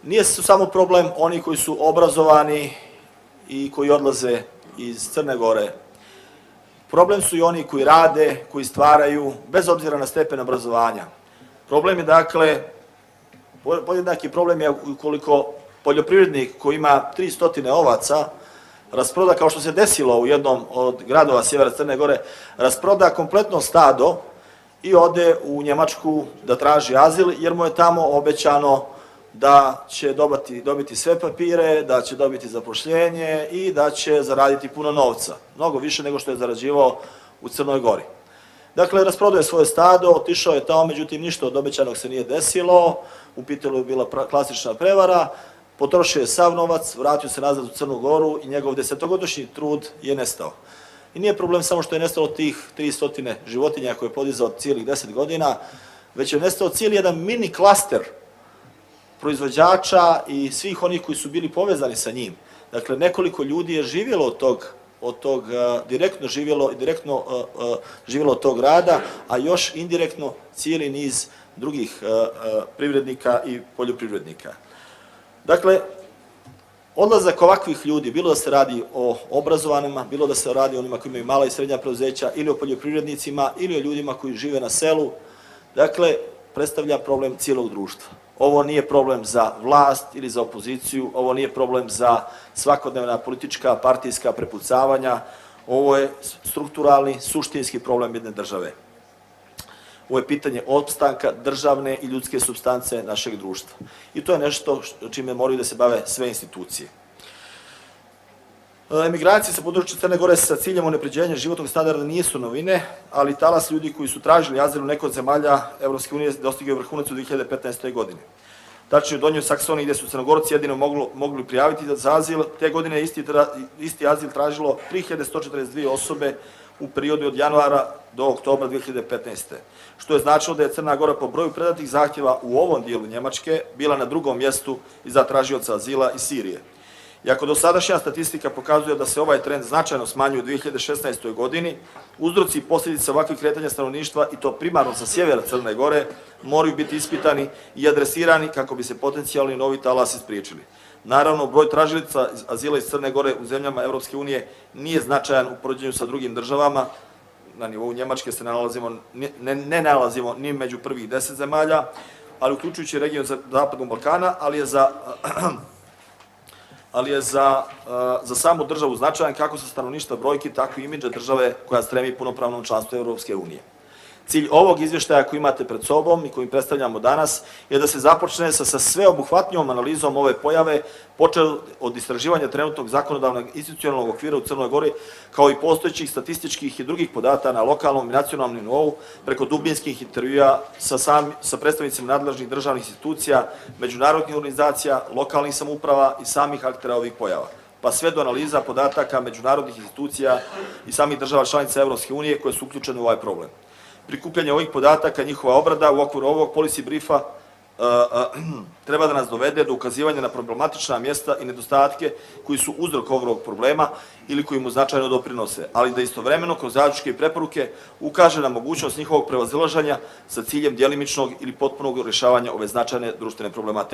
Nije samo problem oni koji su obrazovani i koji odlaze iz Crne Gore. Problem su i oni koji rade, koji stvaraju, bez obzira na stepen obrazovanja. Problem je, dakle, podjednaki problem je ukoliko poljoprivrednik koji ima 300 ovaca rasproda, kao što se desilo u jednom od gradova sjevera Crne Gore, rasproda kompletno stado i ode u Njemačku da traži azil, jer mu je tamo obećano da će dobiti sve papire, da će dobiti zapošljenje i da će zaraditi puno novca. Mnogo više nego što je zarađivao u Crnoj Gori. Dakle, rasprodao je svoje stado, otišao je tamo, međutim ništa od obećanog se nije desilo, u pitanju je bila klasična prevara, potrošio je sav novac, vratio se nazad u Crnu Goru i njegov 10-godišnji trud je nestao. I nije problem samo što je nestalo tih 300 životinja koje je podizao cijelih 10 godina, već je nestao cijeli jedan mini klaster proizvođača i svih onih koji su bili povezani sa njim. Dakle, nekoliko ljudi je živjelo od tog direktno živjelo od tog rada, a još indirektno cijeli niz drugih privrednika i poljoprivrednika. Dakle, odlazak ovakvih ljudi, bilo da se radi o obrazovanima, bilo da se radi o onima koji imaju mala i srednja preduzeća, ili o poljoprivrednicima, ili o ljudima koji žive na selu, dakle, predstavlja problem cijelog društva. Ovo nije problem za vlast ili za opoziciju, ovo nije problem za svakodnevna politička, partijska prepucavanja, ovo je strukturalni, suštinski problem jedne države. Ovo je pitanje opstanka državne i ljudske supstance našeg društva. I to je nešto čime moraju da se bave sve institucije. Emigracije sa područja Crne Gore sa ciljem unapređenja životnog standarda nisu novine, ali talas ljudi koji su tražili azil u nekoj od zemalja Evropske unije dostigao vrhunac u 2015. godini. Tačnije u Donjoj Saksoniji, gde su Crnogorci jedino mogli prijaviti za azil, te godine je isti azil tražilo 3142 osobe u periodu od januara do oktobra 2015. Što je značilo da je Crna Gora po broju predatih zahtjeva u ovom dijelu Njemačke bila na drugom mjestu iza tražioca azila iz Sirije. Iako dosadašnja statistika pokazuje da se ovaj trend značajno smanjuje u 2016. godini, uzroci i posljedice ovakvih kretanja stanovništva, i to primarno sa sjevera Crne Gore, moraju biti ispitani i adresirani kako bi se potencijalni novi talasi spriječili. Naravno, broj tražilica azila iz Crne Gore u zemljama Evropske unije nije značajan u poređenju sa drugim državama. Na nivou Njemačke se ne nalazimo ni među prvih 10 zemalja, ali uključujući region Zapadnog Balkana, ali je za samu državu značajan kako sa stanovništva brojki, tako i imidža države koja stremi punopravnom članstvu Evropske unije. Cilj ovog izvještaja koji imate pred sobom i kojim predstavljamo danas je da se započne sa sveobuhvatnijom analizom ove pojave, počeo od istraživanja trenutnog zakonodavnog institucionalnog okvira u Crnoj Gori, kao i postojećih statističkih i drugih podataka na lokalnom i nacionalnom nivou, preko dubinskih intervjua sa predstavnicima nadležnih državnih institucija, međunarodnih organizacija, lokalnih samouprava i samih aktera ovih pojava, pa sve do analiza podataka međunarodnih institucija i samih država članica Evropske unije koje su uključene u ovaj problem. Prikupljanje ovih podataka, njihova obrada u okviru ovog policy briefa treba da nas dovede do ukazivanja na problematična mjesta i nedostatke koji su uzrok ovog problema ili koji mu značajno doprinose, ali da istovremeno kroz zaključke i preporuke ukaže na mogućnost njihovog prevazilaženja sa ciljem djelimičnog ili potpunog rješavanja ove značajne društvene problematike.